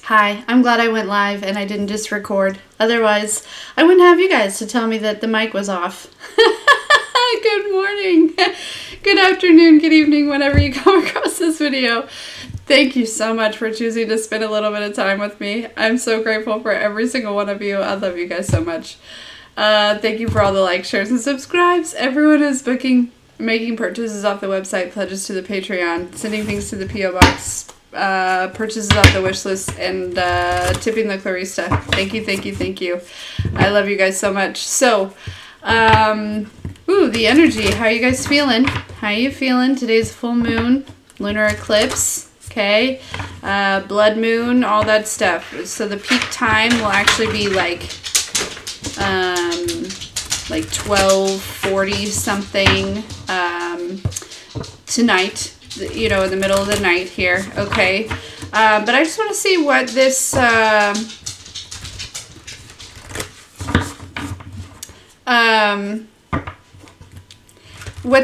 Hi, I'm glad I went live and I didn't just record. Otherwise, I wouldn't have you guys to tell me that the mic was off. Good morning, good afternoon, good evening, whenever you come across this video. Thank you so much for choosing to spend a little bit of time with me. I'm so grateful for every single one of you. I love you guys so much. Thank you for all the likes, shares, and subscribes. Everyone is making purchases off the website, pledges to the Patreon, sending things to the P.O. Box, purchases off the wish list, and tipping the Clarista. Thank you, thank you, thank you. I love you guys so much. So, the energy. How are you guys feeling? How are you feeling? Today's full moon, lunar eclipse, okay? Blood moon, all that stuff. So the peak time will actually be like 12:40 something tonight, you know, in the middle of the night here, okay? But I just want to see what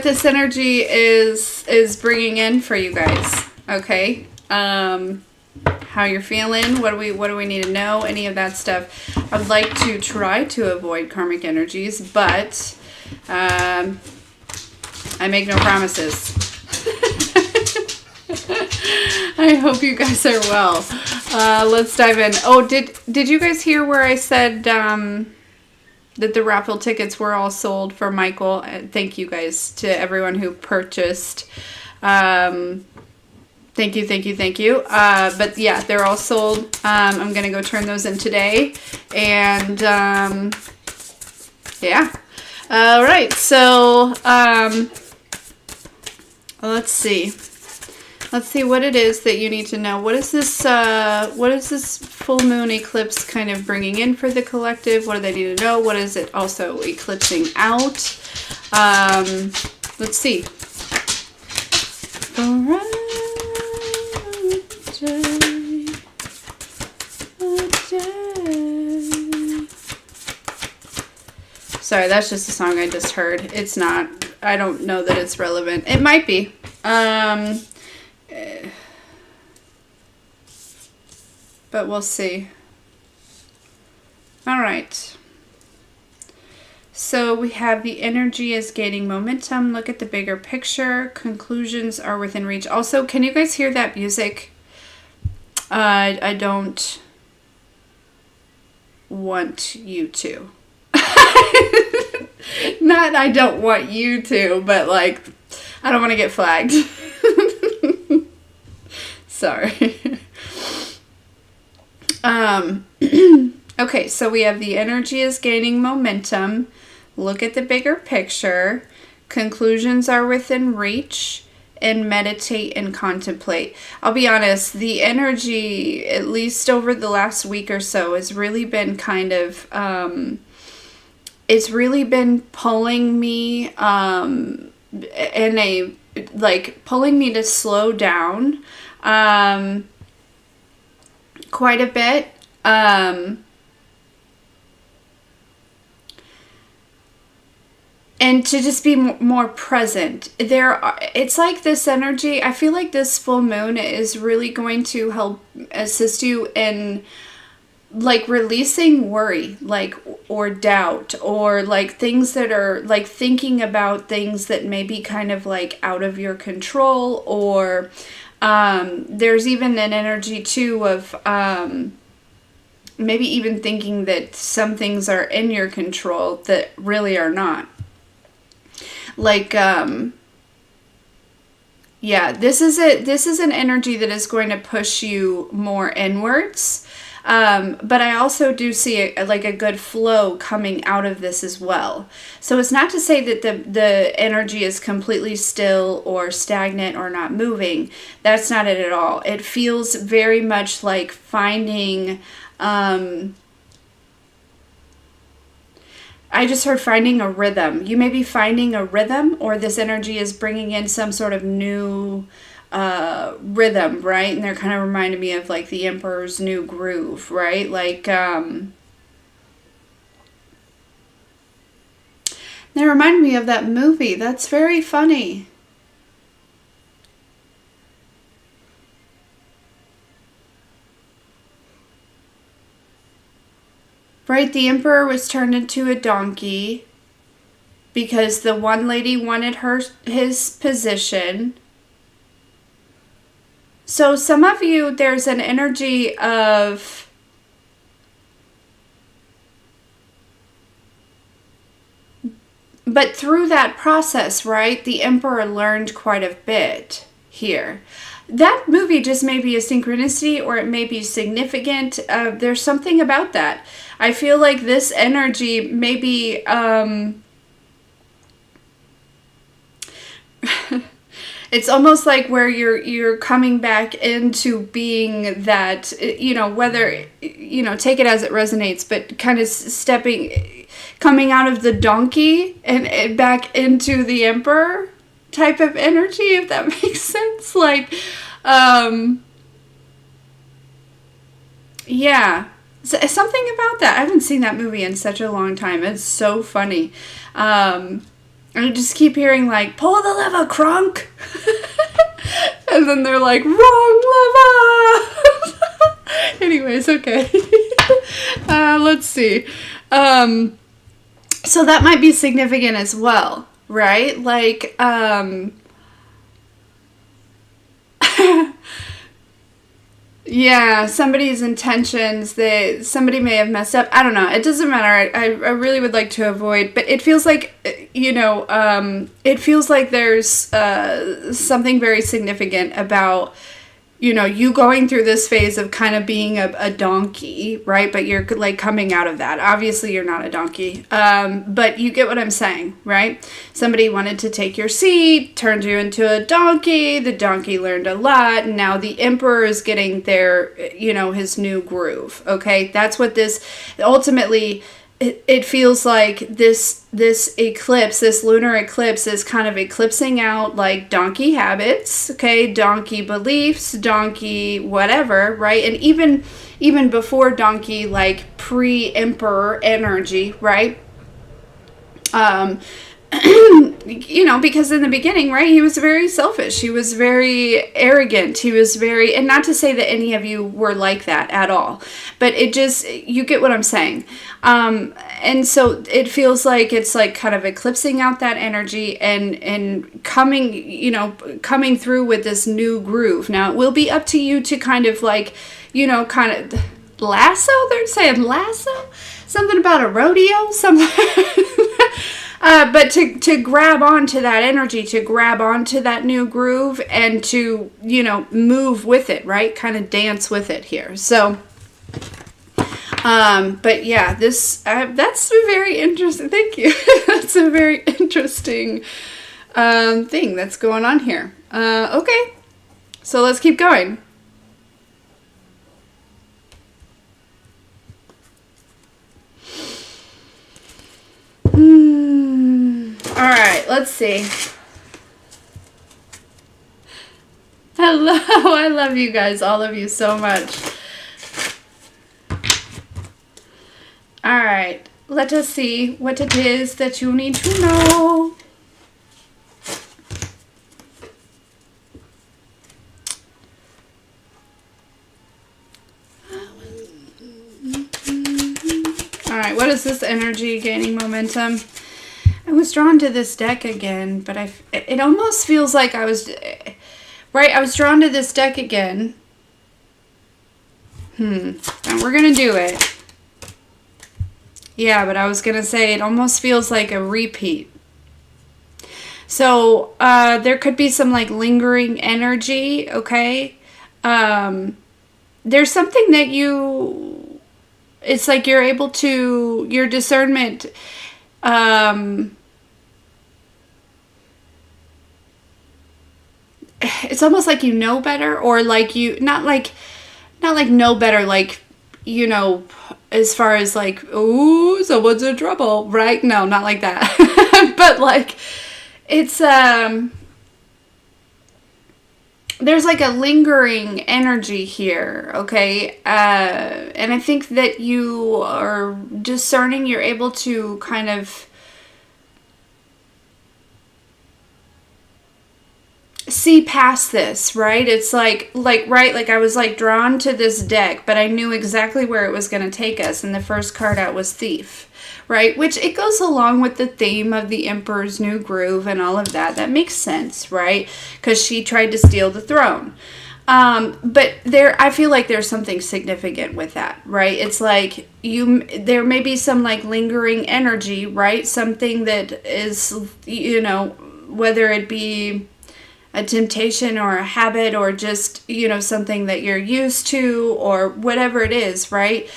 this energy is bringing in for you guys, okay? How you're feeling, what do we need to know, any of that stuff. I'd like to try to avoid karmic energies, but I make no promises. I hope you guys are well. Let's dive in. Oh, did you guys hear where I said that the raffle tickets were all sold for Michael? Thank you guys to everyone who purchased. Thank you, thank you, thank you. But yeah, they're all sold. I'm going to go turn those in today. And yeah. All right. So let's see. Let's see what it is that you need to know. What is this full moon eclipse kind of bringing in for the collective? What do they need to know? What is it also eclipsing out? Let's see. All right. Sorry, that's just a song I just heard. It's not, I don't know that it's relevant. It might be. But we'll see. All right. So we have the energy is gaining momentum. Look at the bigger picture. Conclusions are within reach. Also, can you guys hear that music? I don't want you to. Not I don't want you to, but like, I don't want to get flagged. Sorry. Okay, so we have the energy is gaining momentum. Look at the bigger picture. Conclusions are within reach. And meditate and contemplate. I'll be honest, the energy, at least over the last week or so, has really been kind of, it's really been pulling me pulling me to slow down quite a bit. And to just be more present. It's like this energy, I feel like this full moon is really going to help assist you in like releasing worry, like, or doubt, or like things that are like thinking about things that may be kind of like out of your control, or there's even an energy too of maybe even thinking that some things are in your control that really are not. Like, yeah, this is an energy that is going to push you more inwards. But I also do see a good flow coming out of this as well. So it's not to say that the energy is completely still or stagnant or not moving. That's not it at all. It feels very much like finding, I just heard finding a rhythm. You may be finding a rhythm, or this energy is bringing in some sort of new rhythm, right? And they're kind of reminding me of like the Emperor's New Groove, right? Like, they remind me of that movie. That's very funny. Right? The emperor was turned into a donkey because the one lady wanted his position. So some of you, there's an energy of but through that process, right, the emperor learned quite a bit here. That movie just may be a synchronicity or it may be significant. There's something about that. I feel like this energy may be it's almost like where you're coming back into being that, whether, take it as it resonates, but kind of coming out of the donkey and back into the emperor type of energy, if that makes sense. Like, yeah. Something about that. I haven't seen that movie in such a long time. It's so funny. I just keep hearing, like, pull the lever, Kronk. And then they're like, wrong lever. Anyways, okay. Let's see. So that might be significant as well, right? Like, yeah, somebody's intentions, somebody may have messed up. I don't know. It doesn't matter. I really would like to avoid, but it feels like, it feels like there's something very significant about, you going through this phase of kind of being a donkey, right? But you're like coming out of that. Obviously, you're not a donkey, but you get what I'm saying, right? Somebody wanted to take your seat, turned you into a donkey. The donkey learned a lot. And now the emperor is getting his new groove. Okay, that's what this ultimately. It feels like this eclipse, this lunar eclipse, is kind of eclipsing out like donkey habits, okay, donkey beliefs, donkey whatever, right? And even before donkey, like pre-emperor energy, right? Because in the beginning, right, he was very selfish. He was very arrogant. He was very, and not to say that any of you were like that at all, but you get what I'm saying. And so it feels like it's like kind of eclipsing out that energy and coming through with this new groove. Now it will be up to you to kind of like, kind of lasso. They're saying lasso, something about a rodeo, something. But to grab onto that energy, to grab onto that new groove and to, move with it, right? Kind of dance with it here. So, but yeah, that's a very interesting, thank you. That's a very interesting, thing that's going on here. Okay. So let's keep going. All right, let's see. Hello, I love you guys, all of you so much. All right, let us see what it is that you need to know. All right, what is this energy gaining momentum? I was drawn to this deck again, but it almost feels like I was drawn to this deck again. And we're going to do it. Yeah, but I was going to say it almost feels like a repeat. So, there could be some like lingering energy, okay? There's something that it's like you're able to, your discernment, it's almost like you know better, or like not like know better, like, as far as like, ooh, someone's in trouble, right? No, not like that. But like, it's, there's like a lingering energy here, okay? And I think that you are discerning, you're able to kind of see past this, right? It's like I was like drawn to this deck, but I knew exactly where it was going to take us. And the first card out was Thief, right? Which it goes along with the theme of the Emperor's New Groove and all of that. That makes sense, right? Because she tried to steal the throne. But I feel like there's something significant with that, right? It's like there may be some like lingering energy, right? Something that is, you know, whether it be a temptation or a habit or just, you know, something that you're used to or whatever it is, right?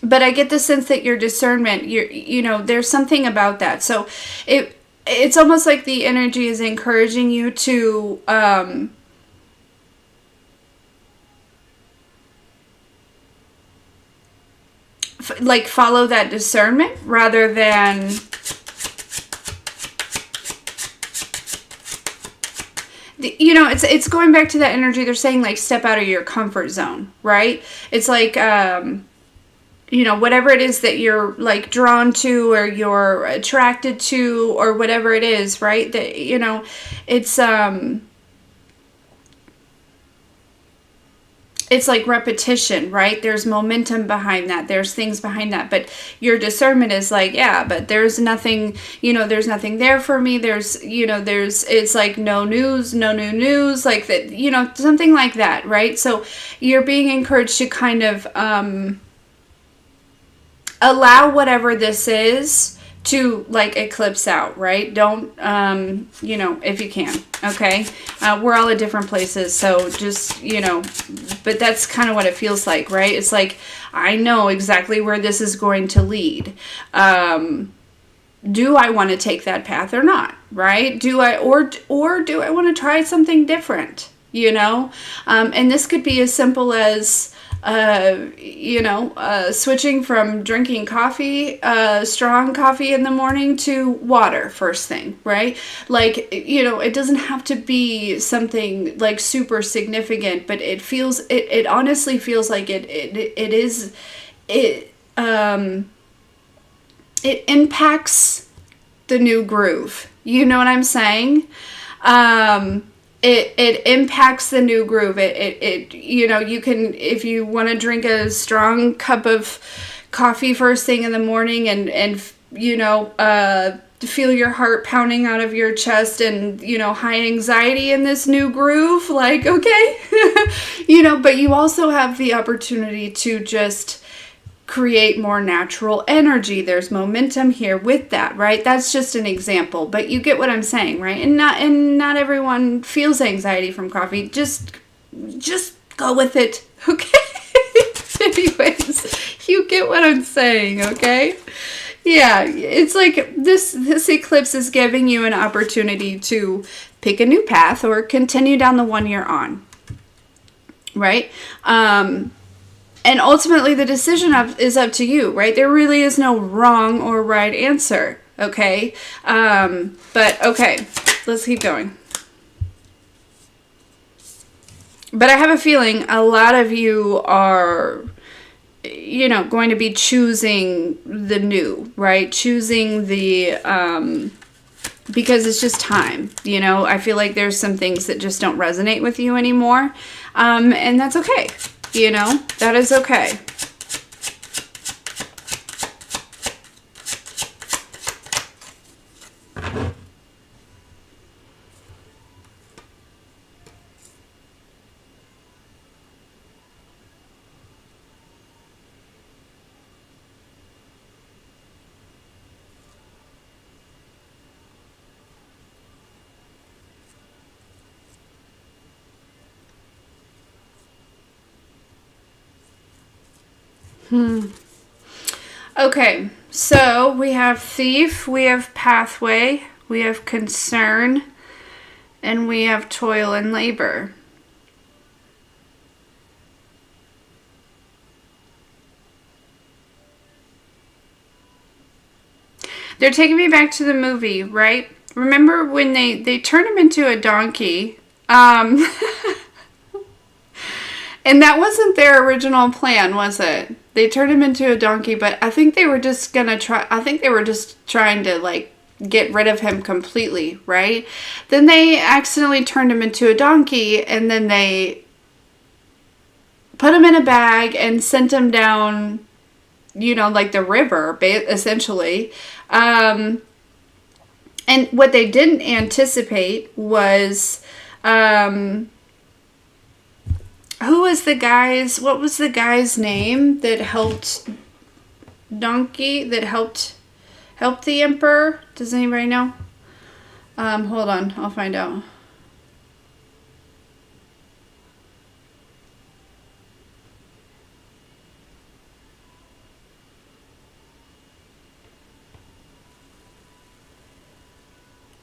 But I get the sense that your discernment, you know, there's something about that. So it's almost like the energy is encouraging you to like follow that discernment rather than you know, it's going back to that energy. They're saying like step out of your comfort zone, right? It's like you know, whatever it is that you're like drawn to or you're attracted to or whatever it is, right? That, you know, it's like repetition, right? There's momentum behind that. There's things behind that. But your discernment is like, yeah, but there's nothing, you know, there's nothing there for me. There's, you know, it's like no news, no new news, like that, you know, something like that, right? So you're being encouraged to kind of, allow whatever this is to like eclipse out, right? Don't, you know, if you can, okay? We're all at different places, so just, you know, but that's kind of what it feels like, right? It's like, I know exactly where this is going to lead. Do I want to take that path or not, right? Do I, or do I want to try something different, you know? And this could be as simple as, you know, switching from drinking coffee, strong coffee in the morning to water first thing, right? Like, you know, it doesn't have to be something like super significant, but it honestly feels like it impacts the new groove. You know what I'm saying? It impacts the new groove. It you know, you can, if you want to drink a strong cup of coffee first thing in the morning and you know, feel your heart pounding out of your chest and, you know, high anxiety in this new groove, like, okay, you know, but you also have the opportunity to just create more natural energy. There's momentum here with that, right? That's just an example, but you get what I'm saying, right? And not everyone feels anxiety from coffee. Just go with it, okay? Anyways, you get what I'm saying, okay? Yeah, it's like this eclipse is giving you an opportunity to pick a new path or continue down the one you're on, right? And ultimately, the decision is up to you, right? There really is no wrong or right answer, okay? But, okay, let's keep going. But I have a feeling a lot of you are, you know, going to be choosing the new, right? Choosing the, because it's just time, you know? I feel like there's some things that just don't resonate with you anymore, and that's okay. You know, that is okay. Okay, so we have Thief, we have Pathway, we have Concern, and we have Toil and Labor. They're taking me back to the movie, right? Remember when they turned him into a donkey? And that wasn't their original plan, was it? They turned him into a donkey, but I think they were just gonna try. I think they were just trying to like get rid of him completely, right? Then they accidentally turned him into a donkey, and then they put him in a bag and sent him down, you know, like the river, essentially. And what they didn't anticipate was, who was the guy's, what was the guy's name that helped help the emperor? Does anybody know? Hold on, I'll find out.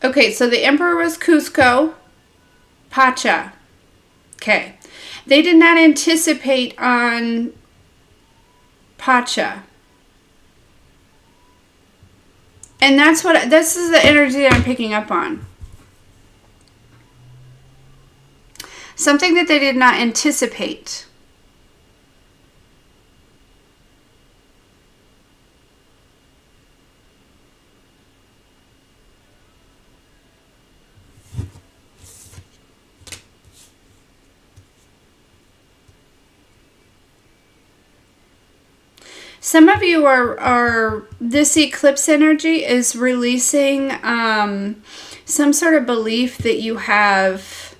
Okay, so the emperor was Cusco Pacha. Okay. They did not anticipate on Pacha. And this is the energy that I'm picking up on. Something that they did not anticipate. Some of you are this eclipse energy is releasing some sort of belief that you have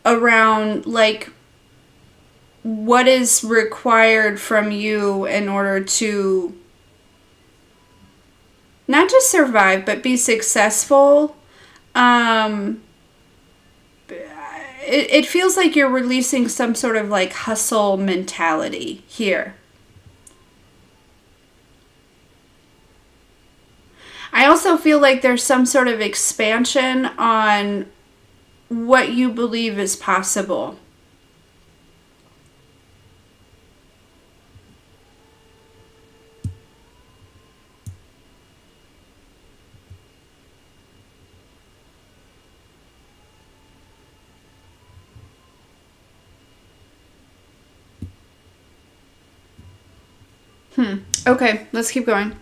around like what is required from you in order to not just survive but be successful. It feels like you're releasing some sort of like hustle mentality here. I also feel like there's some sort of expansion on what you believe is possible. Okay, let's keep going.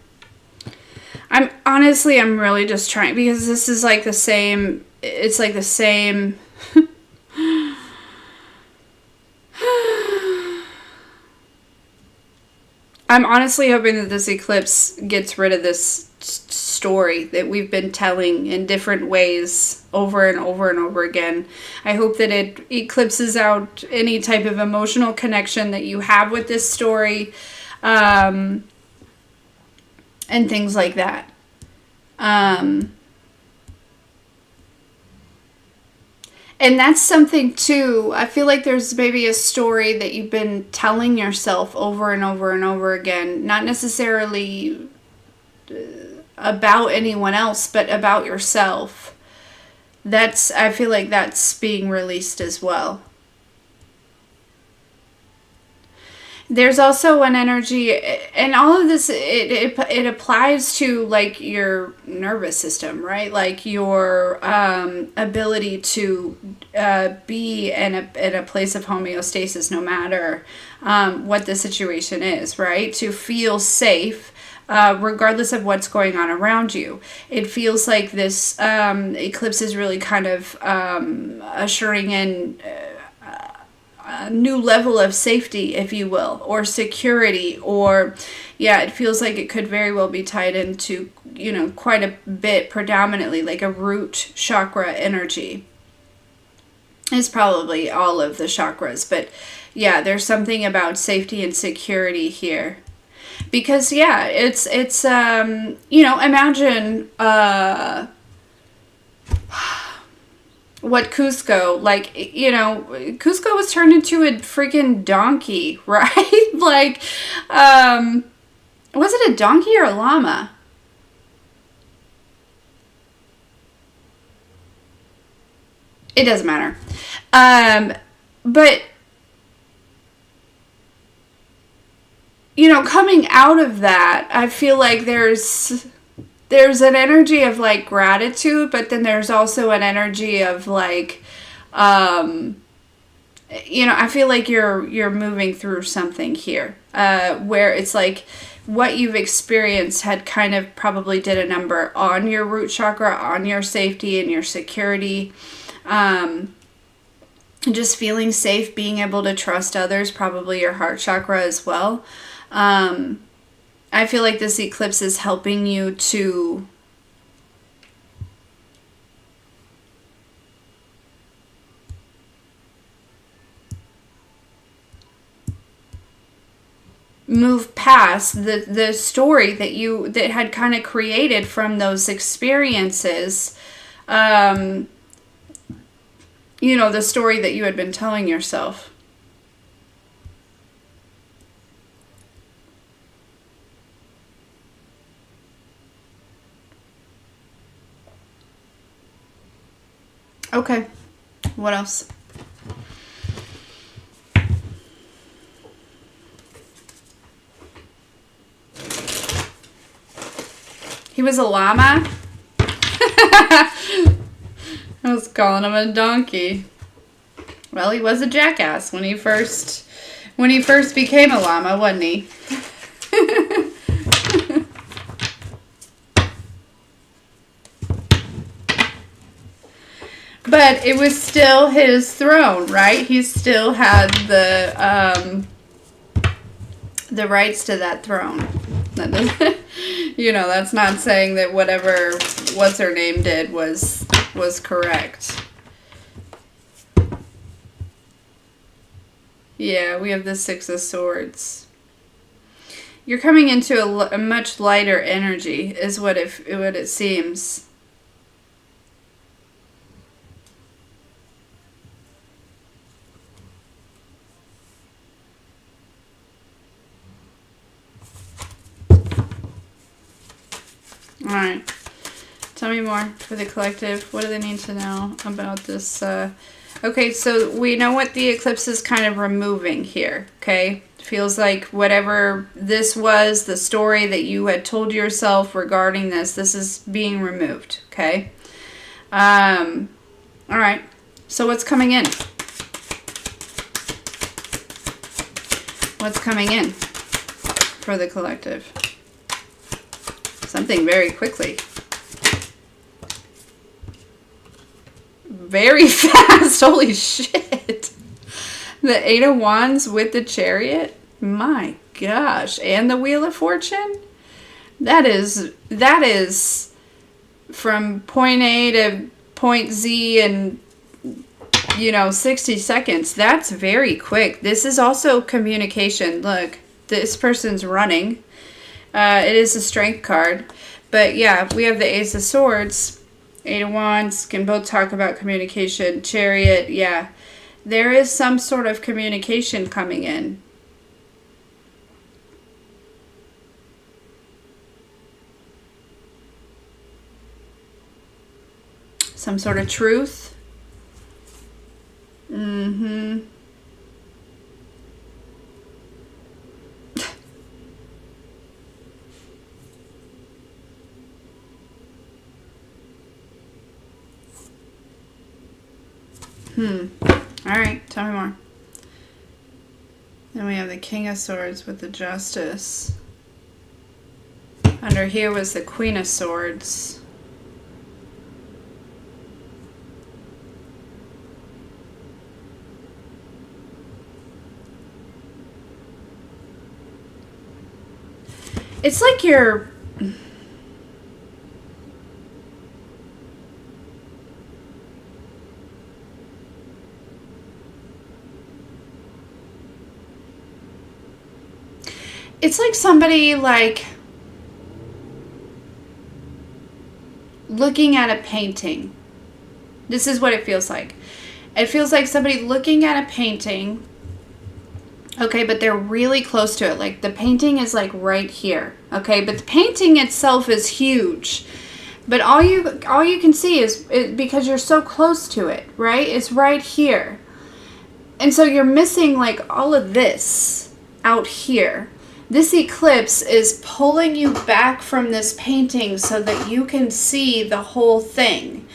I'm really just trying, because this is like the same, it's like the same. I'm honestly hoping that this eclipse gets rid of this story that we've been telling in different ways over and over and over again. I hope that it eclipses out any type of emotional connection that you have with this story. And things like that. And that's something too. I feel like there's maybe a story that you've been telling yourself over and over and over again. Not necessarily about anyone else, but about yourself. I feel like that's being released as well. There's also an energy, and all of this, it applies to like your nervous system, right? Like your ability to be in a place of homeostasis, no matter what the situation is, right? To feel safe, regardless of what's going on around you. It feels like this eclipse is really kind of ushering in a new level of safety, if you will, or security, or it feels like it could very well be tied into, quite a bit, predominantly like a root chakra energy. It's probably all of the chakras, but there's something about safety and security here. Because it's imagine what Cusco, Cusco was turned into a freaking donkey, right? Like, was it a donkey or a llama? It doesn't matter. But, coming out of that, I feel like there's an energy of like gratitude, but then there's also an energy of like you know, I feel like you're moving through something here, where it's like what you've experienced had kind of probably did a number on your root chakra, on your safety and your security. Just feeling safe, being able to trust others, probably your heart chakra as well. I feel like this eclipse is helping you to move past the story that had kind of created from those experiences. You know, the story that you had been telling yourself. Okay, what else? He was a llama? I was calling him a donkey. Well, he was a jackass when he first became a llama, wasn't he? But it was still his throne, right? He still had the rights to that throne. You know, that's not saying that whatever what's her name did was correct. Yeah, we have the Six of Swords. You're coming into a much lighter energy, is what it seems. All right. Tell me more for the collective. What do they need to know about this? Okay, so we know what the eclipse is kind of removing here, okay? Feels like whatever this was, the story that you had told yourself regarding this is being removed, okay? All right. So what's coming in? What's coming in for the collective? Something very quickly. Very fast. Holy shit. The Eight of Wands with the Chariot. My gosh. And the Wheel of Fortune. That is from point A to point Z in, 60 seconds. That's very quick. This is also communication. Look, this person's running. It is a strength card. But yeah, we have the Ace of Swords. Eight of Wands can both talk about communication. Chariot, yeah. There is some sort of communication coming in. Some sort of truth. Mm-hmm. Alright, tell me more. Then we have the King of Swords with the Justice. Under here was the Queen of Swords. It's like you're... It's like somebody looking at a painting. This is what it feels like. It feels like somebody looking at a painting. Okay, but they're really close to it. Like the painting is like right here. Okay, but the painting itself is huge. But all you can see is because you're so close to it, right? It's right here. And so you're missing like all of this out here. This eclipse is pulling you back from this painting so that you can see the whole thing.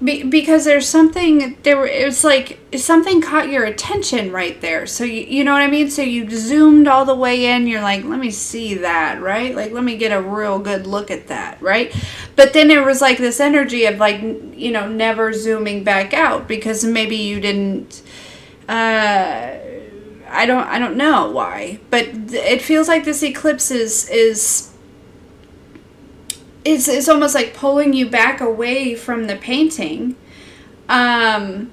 because there's something there. It was like something caught your attention right there. So you know what I mean. So you zoomed all the way in. You're like, let me see that, right? Like, let me get a real good look at that, right? But then there was like this energy of like, you know, never zooming back out because maybe you didn't. I don't know why, but it feels like this eclipse is it's almost like pulling you back away from the painting, so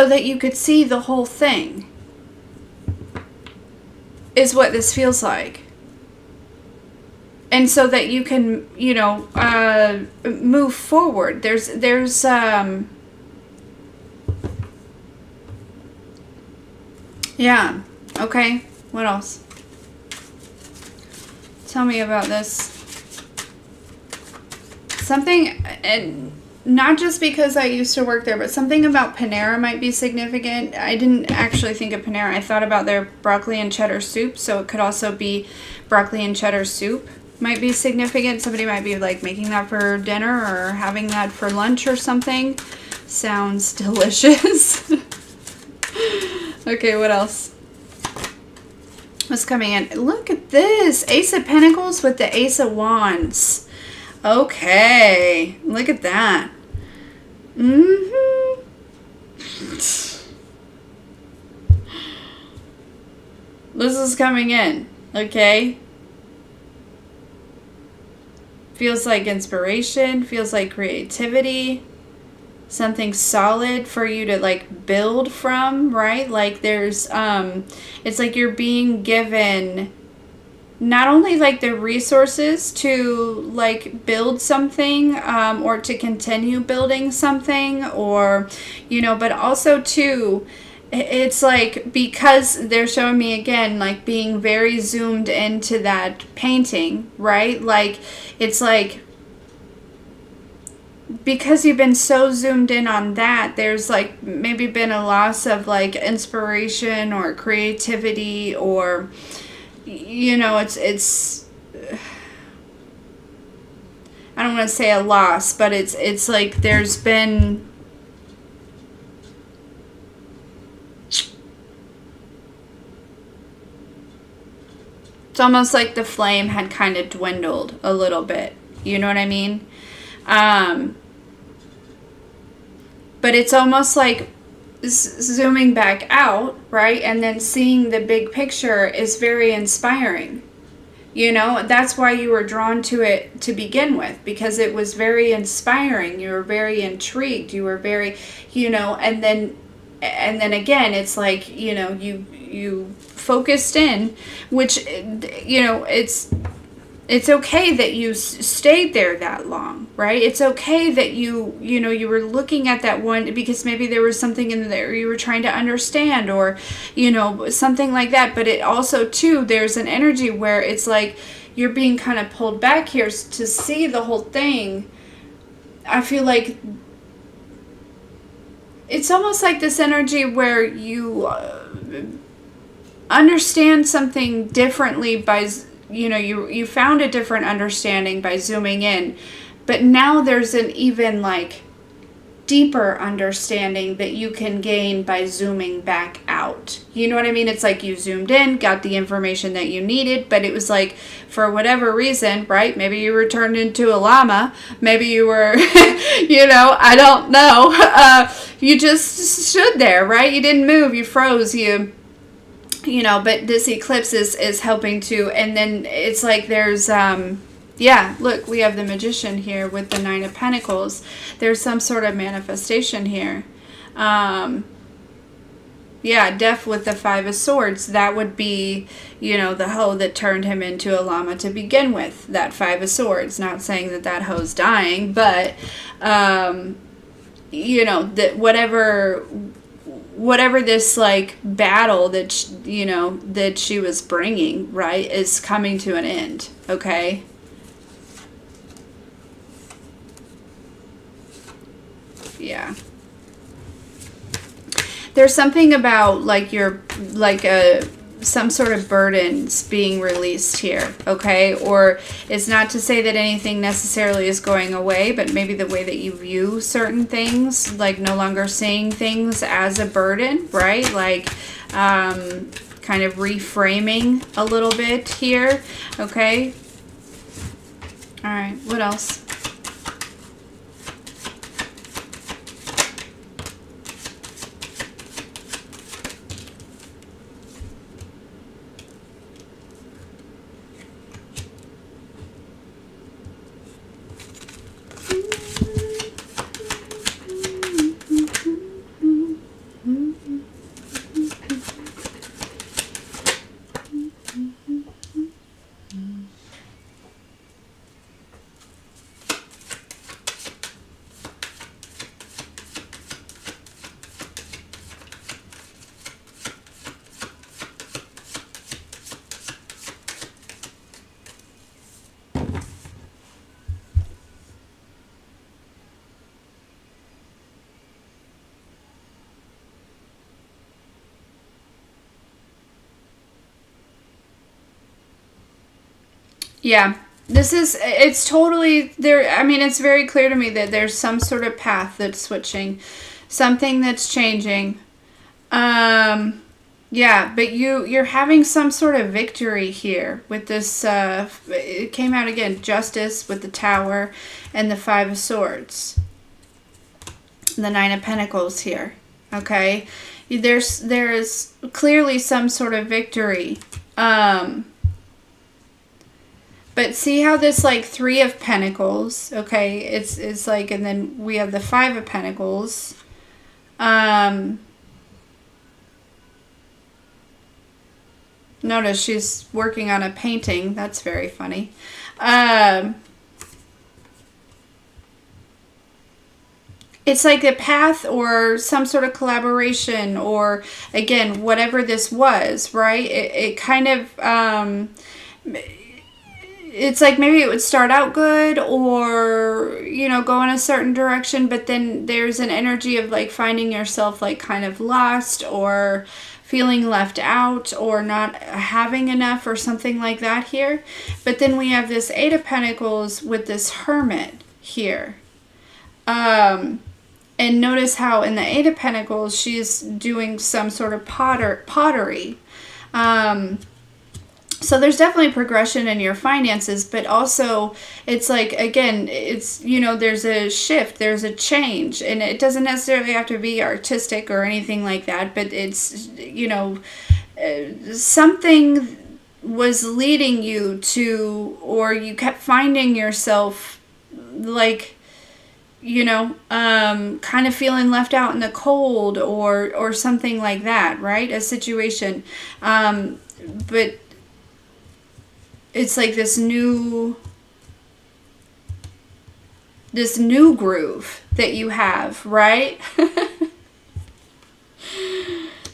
that you could see the whole thing, is what this feels like. And so that you can, you know, move forward. There's yeah, okay, what else? Tell me about this. Something, and not just because I used to work there, but something about Panera might be significant. I didn't actually think of Panera. I thought about their broccoli and cheddar soup, so it could also be broccoli and cheddar soup might be significant. Somebody might be like making that for dinner or having that for lunch or something. Sounds delicious. Okay, what else? What's coming in? Look at this. Ace of Pentacles with the Ace of Wands. Okay, look at that. Mm-hmm. This is coming in, okay? Feels like inspiration, feels like creativity, something solid for you to like build from, right? Like there's, it's like you're being given not only like the resources to like build something, or to continue building something, or, you know, but also too, it's like, because they're showing me again, like being very zoomed into that painting, right? Like, it's like, because you've been so zoomed in on that, there's like maybe been a loss of like inspiration or creativity, or, you know, it's I don't want to say a loss, but it's like there's been it's almost like the flame had kind of dwindled a little bit. You know what I mean? But it's almost like zooming back out, right? And then seeing the big picture is very inspiring. You know, that's why you were drawn to it to begin with, because it was very inspiring. You were very intrigued. You were very, you know, and then again, it's like, you know, you focused in, which, you know, it's okay that you stayed there that long, right? It's okay that you know, you were looking at that one because maybe there was something in there you were trying to understand, or, you know, something like that. But it also, too, there's an energy where it's like you're being kind of pulled back here to see the whole thing. I feel like it's almost like this energy where you understand something differently by, you know, you found a different understanding by zooming in, but now there's an even like deeper understanding that you can gain by zooming back out. You know what I mean? It's like you zoomed in, got the information that you needed, but it was like, for whatever reason, right? Maybe you were turned into a llama. Maybe you were, you know, I don't know. You just stood there, right? You didn't move. You froze. You know, but this eclipse is helping to, and then it's like there's, yeah, look, we have the Magician here with the Nine of Pentacles. There's some sort of manifestation here. Yeah, Death with the Five of Swords. That would be, you know, the hoe that turned him into a llama to begin with. That Five of Swords. Not saying that hoe's dying, but, you know, that whatever this like battle that you know that she was bringing, right, is coming to an end. Okay, yeah, there's something about like your like a some sort of burdens being released here, okay? Or it's not to say that anything necessarily is going away, but maybe the way that you view certain things, like no longer seeing things as a burden, right? Like kind of reframing a little bit here, okay? All right, what else? Yeah, it's totally there. I mean, it's very clear to me that there's some sort of path that's switching, something that's changing. Yeah, but you're having some sort of victory here with this, it came out again, Justice with the Tower and the Five of Swords. The Nine of Pentacles here, okay? There's clearly some sort of victory. But see how this, like, Three of Pentacles, okay, it's like, and then we have the Five of Pentacles. Notice she's working on a painting. That's very funny. It's like a path or some sort of collaboration or, again, whatever this was, right? It kind of... it's like maybe it would start out good or, you know, go in a certain direction, but then there's an energy of like finding yourself like kind of lost or feeling left out or not having enough or something like that here. But then we have this Eight of Pentacles with this Hermit here. And notice how in the Eight of Pentacles, she's doing some sort of pottery. So there's definitely progression in your finances, but also it's like, again, it's, you know, there's a shift, there's a change, and it doesn't necessarily have to be artistic or anything like that, but it's, you know, something was leading you to, or you kept finding yourself like, you know, kind of feeling left out in the cold or something like that, right? A situation. But it's like this new groove that you have, right?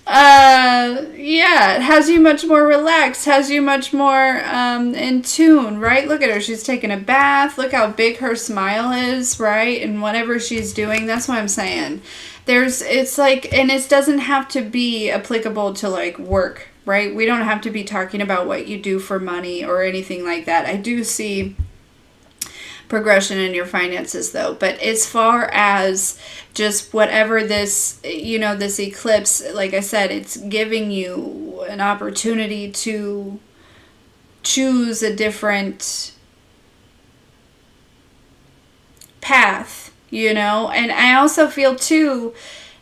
Yeah, it has you much more relaxed, has you much more in tune, right? Look at her, she's taking a bath. Look how big her smile is, right? And whatever she's doing, that's what I'm saying. It's like, and it doesn't have to be applicable to like work, right? We don't have to be talking about what you do for money or anything like that. I do see progression in your finances though, but as far as just whatever this, you know, this eclipse, like I said, it's giving you an opportunity to choose a different path, you know. And I also feel too,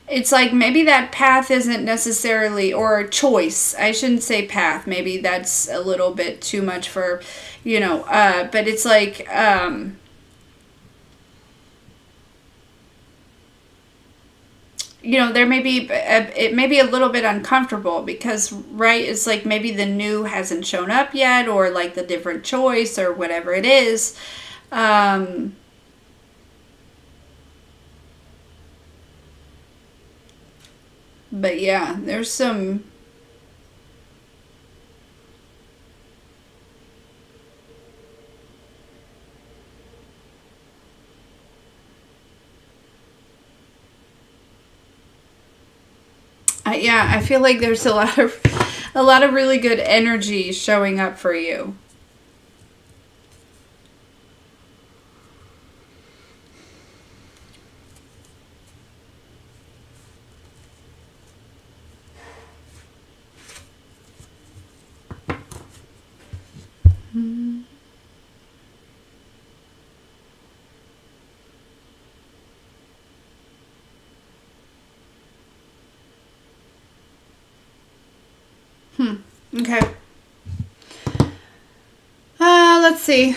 it's like maybe that path isn't necessarily, or a choice. I shouldn't say path. Maybe that's a little bit too much for, you know, but it's like, you know, there may be, it may be a little bit uncomfortable because, right, it's like maybe the new hasn't shown up yet, or like the different choice or whatever it is. But yeah, there's some... yeah, I feel like there's a lot of... A lot of really good energy showing up for you. Okay. Let's see.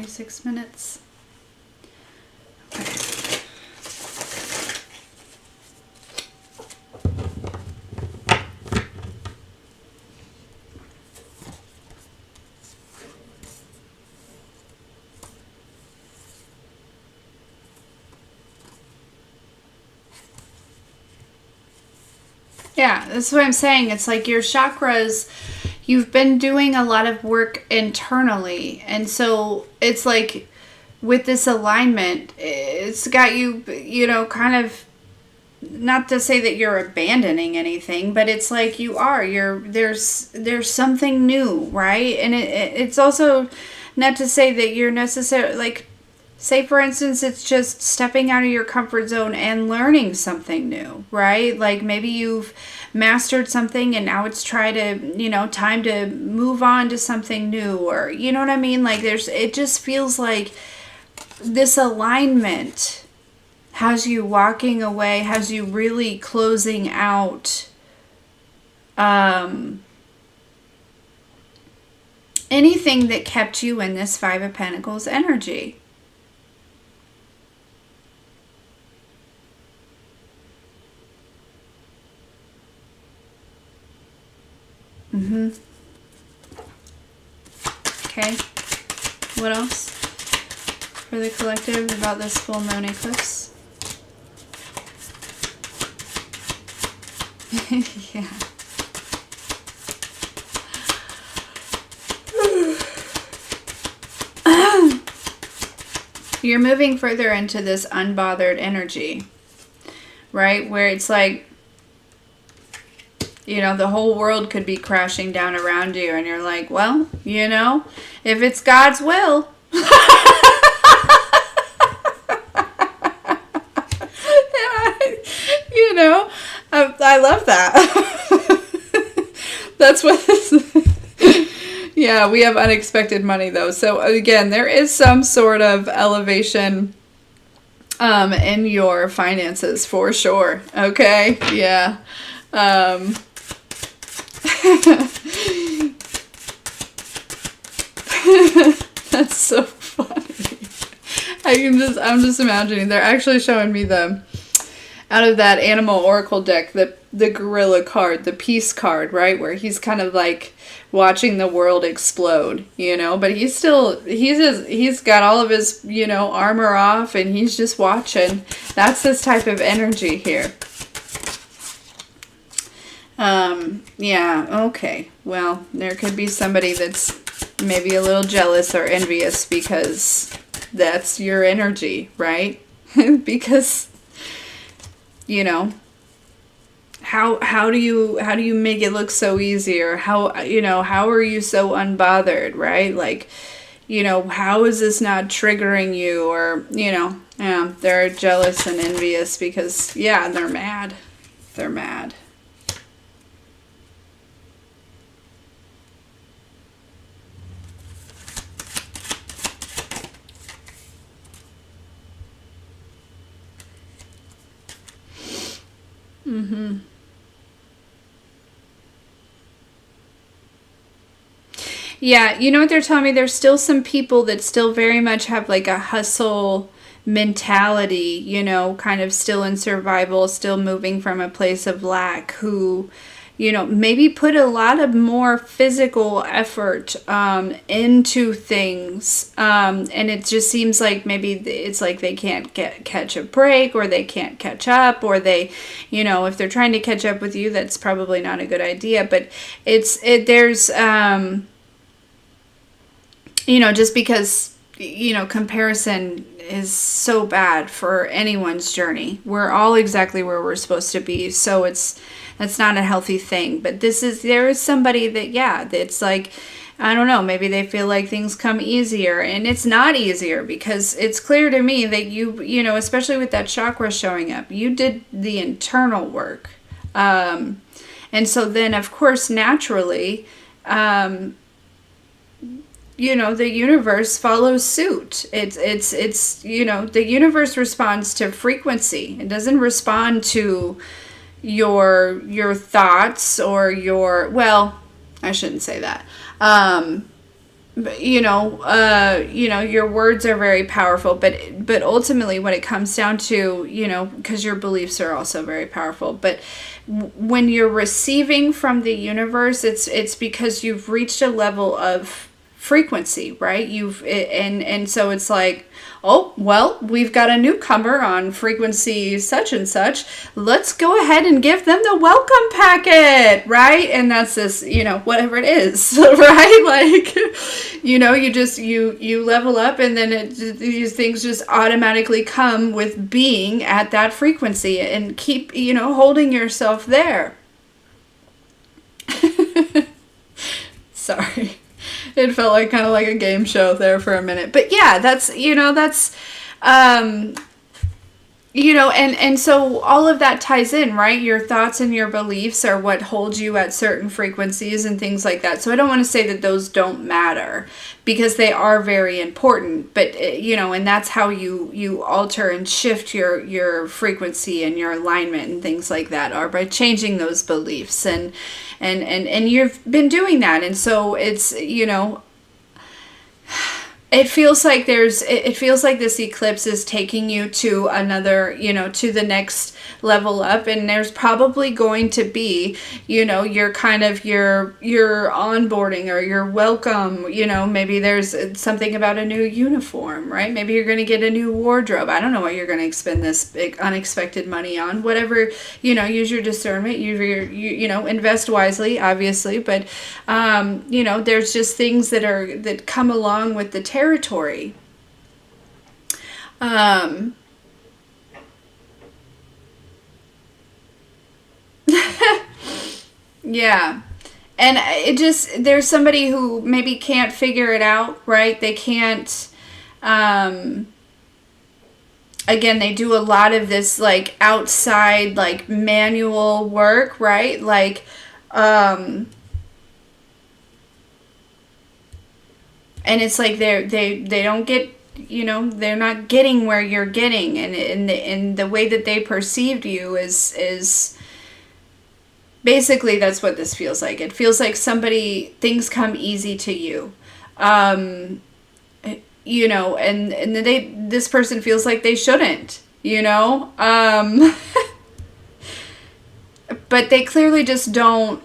Six minutes. Okay. Yeah, that's what I'm saying. It's like your chakras, you've been doing a lot of work internally. And so it's like with this alignment, it's got you, you know, kind of, not to say that you're abandoning anything, but it's like there's something new, right? And it's also not to say that you're necessarily, like, say for instance, it's just stepping out of your comfort zone and learning something new, right? Like maybe you've mastered something and now it's time to move on to something new, or you know what I mean? Like it just feels like this alignment has you walking away, has you really closing out anything that kept you in this Five of Pentacles energy. Okay. What else for the collective about this full moon eclipse? Yeah. You're moving further into this unbothered energy, right? Where it's like, you know, the whole world could be crashing down around you and you're like, well, you know, if it's God's will. You know, I love that. That's what this yeah, we have unexpected money though. So again, there is some sort of elevation in your finances for sure. Okay. Yeah. That's so funny. I'm just imagining. They're actually showing me out of that animal oracle deck, the gorilla card, the peace card, right? Where he's kind of like watching the world explode, you know, but he's got all of his, you know, armor off and he's just watching. That's this type of energy here. Yeah, okay. Well, there could be somebody that's maybe a little jealous or envious because that's your energy, right? Because, you know, how do you make it look so easy, or how are you so unbothered, right? Like, you know, how is this not triggering you? Or, you know, yeah, they're jealous and envious because, yeah, they're mad. They're mad. Mm-hmm. Yeah, you know what they're telling me? There's still some people that still very much have like a hustle mentality, you know, kind of still in survival, still moving from a place of lack, who, maybe put a lot of more physical effort into things. And it just seems like maybe it's like they can't catch a break, or they can't catch up, or they, if they're trying to catch up with you, that's probably not a good idea. But there's, just because, comparison is so bad for anyone's journey. We're all exactly where we're supposed to be. So that's not a healthy thing. But there is somebody that, it's like, I don't know, maybe they feel like things come easier, and it's not easier, because it's clear to me that you especially with that chakra showing up, you did the internal work. And so then, of course, naturally, the universe follows suit. It's the universe responds to frequency. It doesn't respond to your thoughts or I shouldn't say that. But, your words are very powerful, but ultimately what it comes down to, because your beliefs are also very powerful, but when you're receiving from the universe, it's because you've reached a level of frequency, right? And so it's like, oh, well, we've got a newcomer on frequency such and such. Let's go ahead and give them the welcome packet, right? And that's this, whatever it is, right? Like, you level up, and then these things just automatically come with being at that frequency, and keep, holding yourself there. Sorry. It felt like kind of like a game show there for a minute. But yeah, that's, and so all of that ties in, right? Your thoughts and your beliefs are what hold you at certain frequencies and things like that. So I don't want to say that those don't matter, because they are very important. But, and that's how you alter and shift your frequency and your alignment and things like that, are by changing those beliefs. And you've been doing that. And so it's, it feels like this eclipse is taking you to another, to the next level up. And there's probably going to be, your kind of your onboarding or your welcome, maybe there's something about a new uniform, right? Maybe you're going to get a new wardrobe. I don't know what you're going to expend this big unexpected money on. Whatever, use your discernment, invest wisely, obviously. But, there's just things that come along with the territory. Yeah. And there's somebody who maybe can't figure it out, right? They can't, again, they do a lot of this, like, outside, like, manual work, right? Like, and it's like they don't get, they're not getting where you're getting, and the way that they perceived you is basically, that's what this feels like. It feels like things come easy to you, and this person feels like they shouldn't, but they clearly just don't.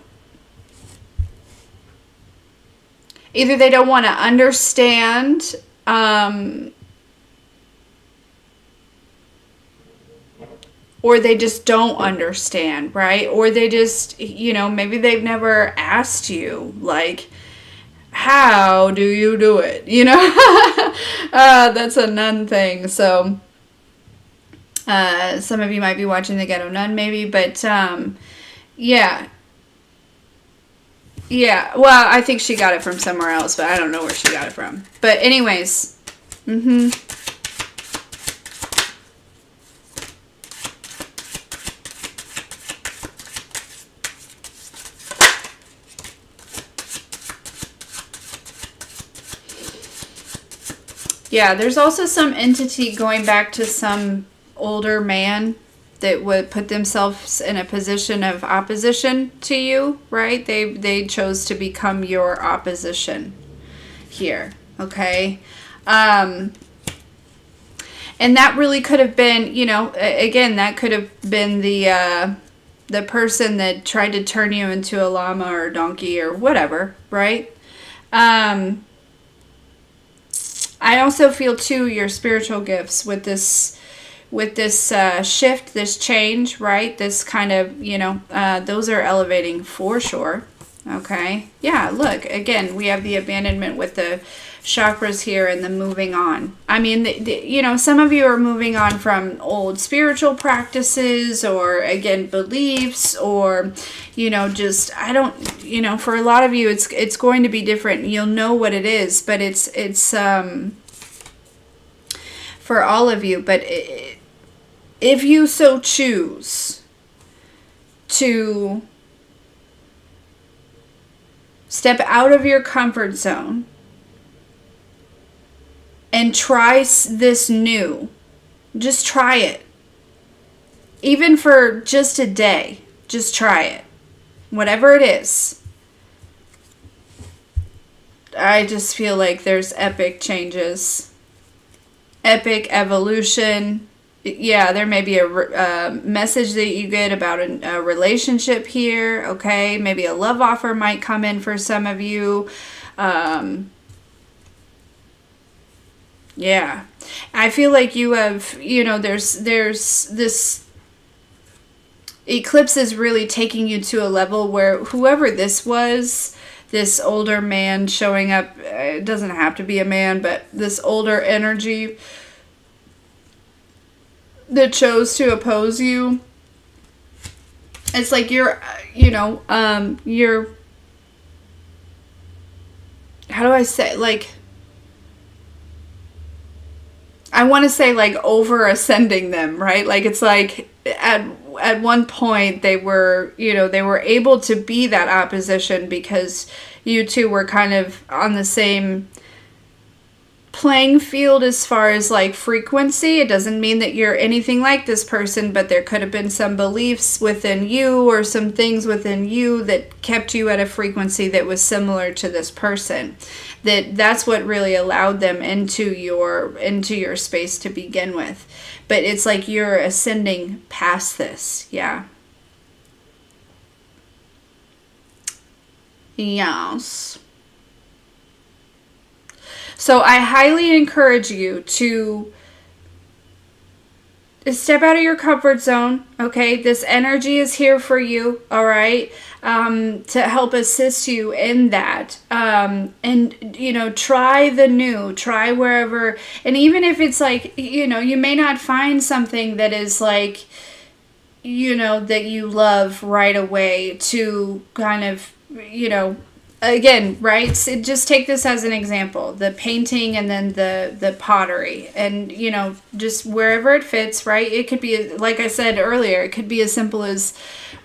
Either they don't want to understand, or they just don't understand, right? Or they just, maybe they've never asked you, like, how do you do it? That's a nun thing. So, some of you might be watching The Ghetto Nun, maybe, but, yeah. Yeah, well, I think she got it from somewhere else, but I don't know where she got it from. But anyways, yeah, there's also some entity going back to some older man that would put themselves in a position of opposition to you, right? They chose to become your opposition here, okay? And that really could have been, again, that could have been the the person that tried to turn you into a llama or a donkey or whatever, right? I also feel too your spiritual gifts with this shift, this change, right? This kind of, those are elevating for sure. Okay. Yeah, look, again, we have the abandonment with the chakras here and the moving on. I mean, some of you are moving on from old spiritual practices or, again, beliefs or, just, I don't, for a lot of you, it's going to be different. You'll know what it is, but it's for all of you. But if you so choose to step out of your comfort zone and try this new, just try it. Even for just a day, just try it. Whatever it is. I just feel like there's epic changes. Epic evolution. Yeah, there may be a message that you get about a relationship here, okay? Maybe a love offer might come in for some of you. Yeah. I feel like you have, there's this eclipse is really taking you to a level where whoever this was, this older man showing up, it doesn't have to be a man, but this older energy that chose to oppose you, it's like you're, how do I say, like, I want to say like over ascending them, right? Like it's like at one point they were, they were able to be that opposition because you two were kind of on the same playing field as far as like frequency. It doesn't mean that you're anything like this person, but there could have been some beliefs within you or some things within you that kept you at a frequency that was similar to this person. That's what really allowed them into your space to begin with. But it's like you're ascending past this. Yeah. Yes. So I highly encourage you to step out of your comfort zone, okay? This energy is here for you, all right? To help assist you in that. And, try the new, try wherever. And even if it's like, you may not find something that is like, that you love right away to kind of, again, right? So just take this as an example, the painting and then the pottery and, just wherever it fits, right? It could be, like I said earlier, it could be as simple as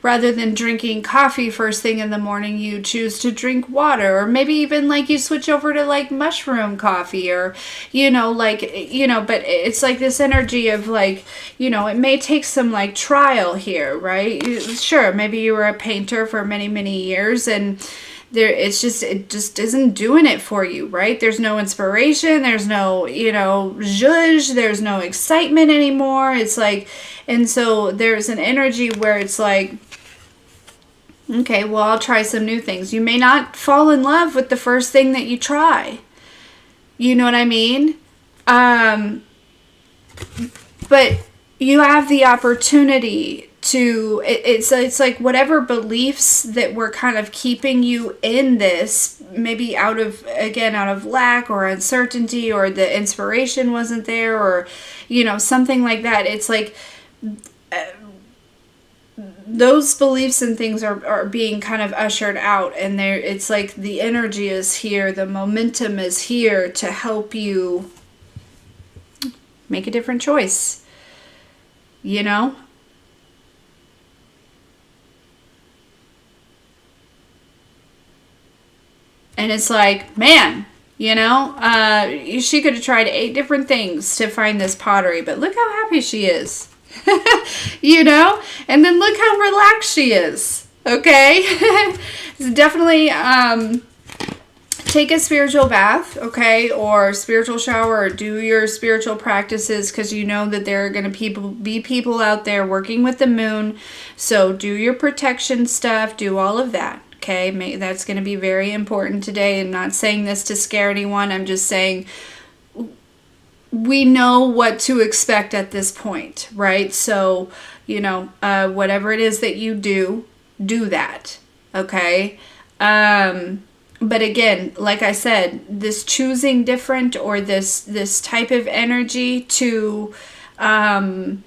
rather than drinking coffee first thing in the morning, you choose to drink water, or maybe even like you switch over to like mushroom coffee or, but it's like this energy of like, it may take some like trial here, right? Sure, maybe you were a painter for many, many years and it just isn't doing it for you, right? There's no inspiration, there's no, zhuzh, there's no excitement anymore. It's like, and so there's an energy where it's like, okay, well, I'll try some new things. You may not fall in love with the first thing that you try. You know what I mean? But you have the opportunity to, it's like whatever beliefs that were kind of keeping you in this, maybe out of lack or uncertainty, or the inspiration wasn't there, or, something like that. It's like, those beliefs and things are being kind of ushered out, and it's like the energy is here, the momentum is here to help you make a different choice, And it's like, man, she could have tried 8 different things to find this pottery, but look how happy she is. And then look how relaxed she is. Okay. It's definitely take a spiritual bath, okay, or spiritual shower, or do your spiritual practices, because you know that there are going to be people out there working with the moon. So do your protection stuff, do all of that, okay? That's going to be very important today. I'm not saying this to scare anyone. I'm just saying we know what to expect at this point, right? So, you know, whatever it is that you do that, okay? But again, like I said, this choosing different, or this type of energy to, I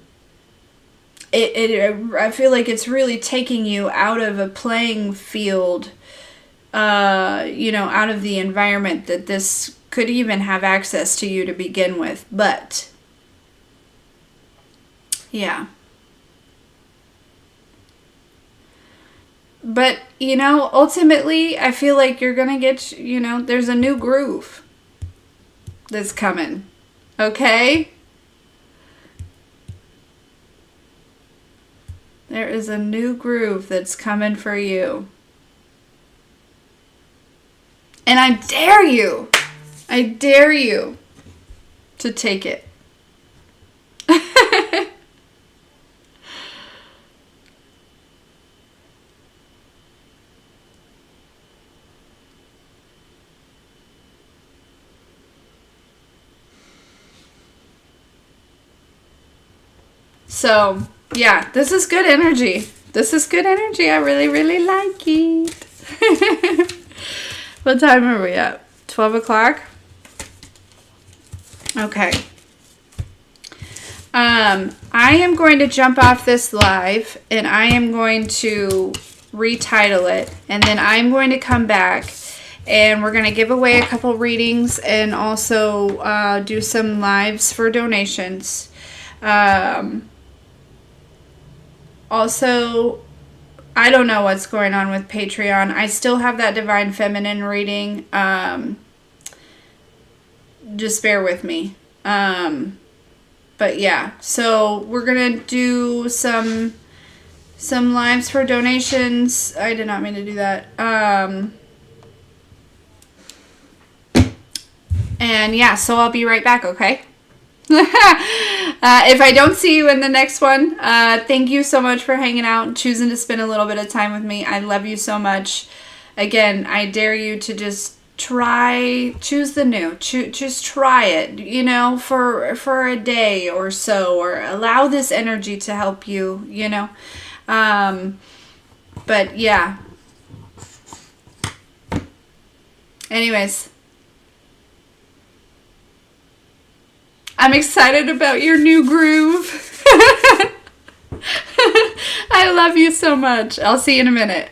feel like it's really taking you out of a playing field, you know, out of the environment that this could even have access to you to begin with. But yeah. But, you know, ultimately, I feel like you're going to get, you know, there's a new groove that's coming. Okay? There is a new groove that's coming for you. And I dare you to take it. So, yeah, this is good energy. I really, really like it. What time are we at? 12 o'clock? Okay. I am going to jump off this live, and I am going to retitle it, and then I'm going to come back, and we're going to give away a couple readings, and also do some lives for donations. Also, I don't know what's going on with Patreon. I still have that Divine Feminine reading. Just bear with me. But yeah, so we're going to do some lives for donations. I did not mean to do that. And yeah, so I'll be right back, okay? If I don't see you in the next one, thank you so much for hanging out and choosing to spend a little bit of time with me. I love you so much. Again, I dare you to just choose the new. Just try it, you know, for a day or so, or allow this energy to help you, you know. But yeah. Anyways. I'm excited about your new groove. I love you so much. I'll see you in a minute.